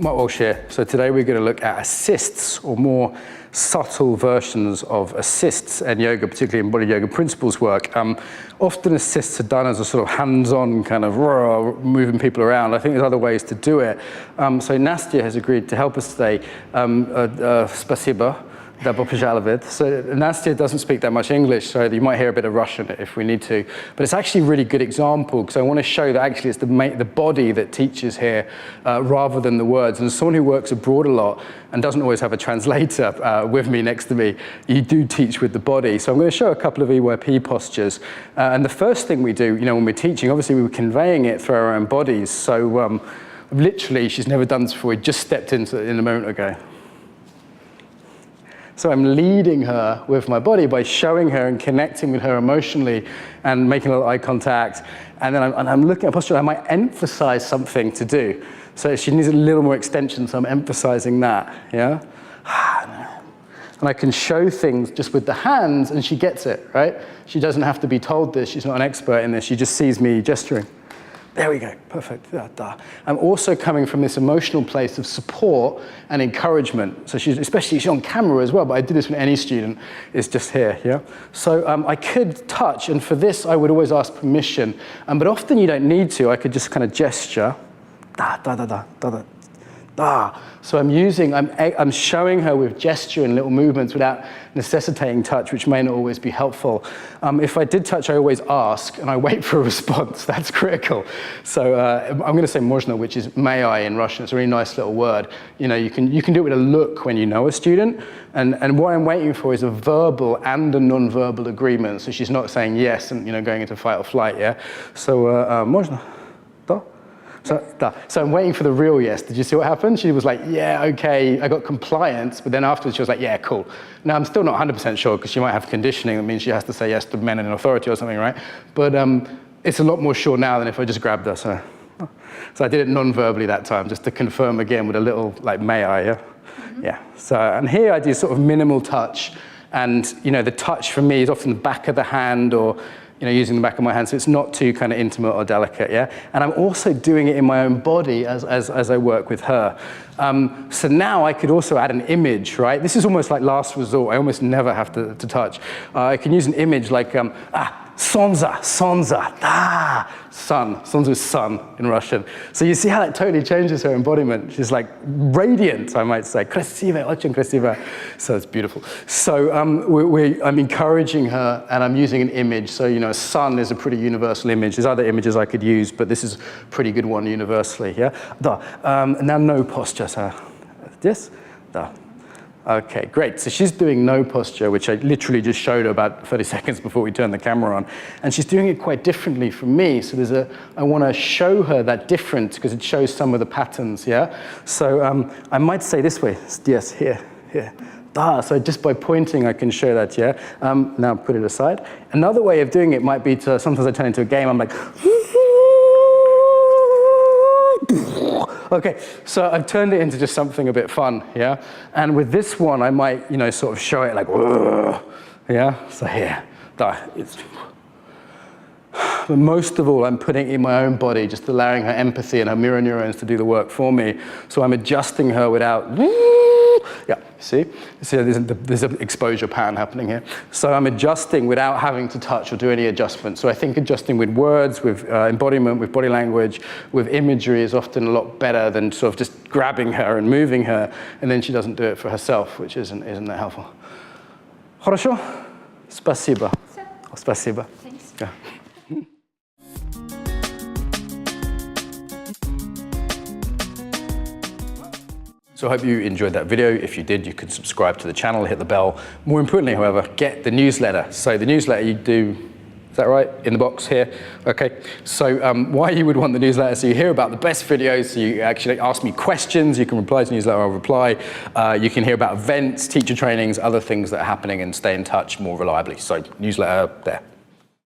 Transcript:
Mark Walsh here. So today we're going to look at assists, or more subtle versions of assists in yoga, particularly embodied yoga principles work. Often assists are done as a sort of hands-on kind of moving people around. I think there's other ways to do it. So Nastya has agreed to help us today. Spasiba. So Nastya doesn't speak that much English, so you might hear a bit of Russian if we need to. But it's actually a really good example, because I want to show that actually it's the body that teaches here rather than the words. And as someone who works abroad a lot and doesn't always have a translator with me next to me, you do teach with the body. So I'm going to show a couple of EYP postures. And the first thing we do, when we're teaching, obviously we were conveying it through our own bodies. So literally, she's never done this before. We just stepped into it in a moment ago. So I'm leading her with my body by showing her and connecting with her emotionally and making a little eye contact. And then I'm looking at posture. I might emphasize something to do. So she needs a little more extension, so I'm emphasizing that, yeah? And I can show things just with the hands, and she gets it, right? She doesn't have to be told this. She's not an expert in this. She just sees me gesturing. There we go, perfect. I'm also coming from this emotional place of support and encouragement. So she's on camera as well, but I do this with any student, is just here, yeah? So I could touch, and for this I would always ask permission, but often you don't need to. I could just kind of gesture, So I'm showing her with gesture and little movements without necessitating touch, which may not always be helpful. If I did touch, I always ask, and I wait for a response. That's critical. So I'm going to say można, which is may I in Russian. It's a really nice little word. You can do it with a look when you know a student, and what I'm waiting for is a verbal and a non-verbal agreement. So she's not saying yes and going into fight or flight, yeah? So można. So I'm waiting for the real yes. Did you see what happened? She was like, yeah, okay, I got compliance, but then afterwards she was like, yeah, cool. Now I'm still not 100% sure, because she might have conditioning that means she has to say yes to men in authority or something, right? But it's a lot more sure now than if I just grabbed her. So I did it non-verbally that time, just to confirm again with a little, like, may I, yeah? Mm-hmm. Yeah. So, and here I do sort of minimal touch, and the touch for me is often the back of the hand, or using the back of my hand, so it's not too kind of intimate or delicate, yeah? And I'm also doing it in my own body as I work with her. So now I could also add an image, right? This is almost like last resort. I almost never have to touch. I can use an image like, sonza, sun. Sonza is sun in Russian. So you see how that totally changes her embodiment. She's like radiant, I might say. Красивая, очень красивая. So it's beautiful. So I'm encouraging her, and I'm using an image. So, sun is a pretty universal image. There's other images I could use, but this is a pretty good one universally, yeah? Now no posture, so this, Okay, great. So she's doing no posture, which I literally just showed her about 30 seconds before we turned the camera on. And she's doing it quite differently from me. So I want to show her that difference, because it shows some of the patterns, yeah? So I might say this way, yes, here. So just by pointing, I can show that, yeah? Now put it aside. Another way of doing it might be to, sometimes I turn into a game, I'm like, okay, so I've turned it into just something a bit fun, yeah? And with this one, I might, sort of show it like, yeah? So here, but most of all, I'm putting it in my own body, just allowing her empathy and her mirror neurons to do the work for me. So I'm adjusting her without, yeah, see there's an exposure pattern happening here. So I'm adjusting without having to touch or do any adjustment. So I think adjusting with words, with embodiment, with body language, with imagery is often a lot better than sort of just grabbing her and moving her, and then she doesn't do it for herself, which isn't that helpful. Хорошо? Спасибо. Спасибо. Thanks. Yeah. So I hope you enjoyed that video. If you did, you can subscribe to the channel, hit the bell. More importantly, however, get the newsletter. So the newsletter you do, is that right? In the box here? Okay. So why you would want the newsletter? So you hear about the best videos, so you actually ask me questions, you can reply to the newsletter, I'll reply. You can hear about events, teacher trainings, other things that are happening, and stay in touch more reliably. So newsletter there.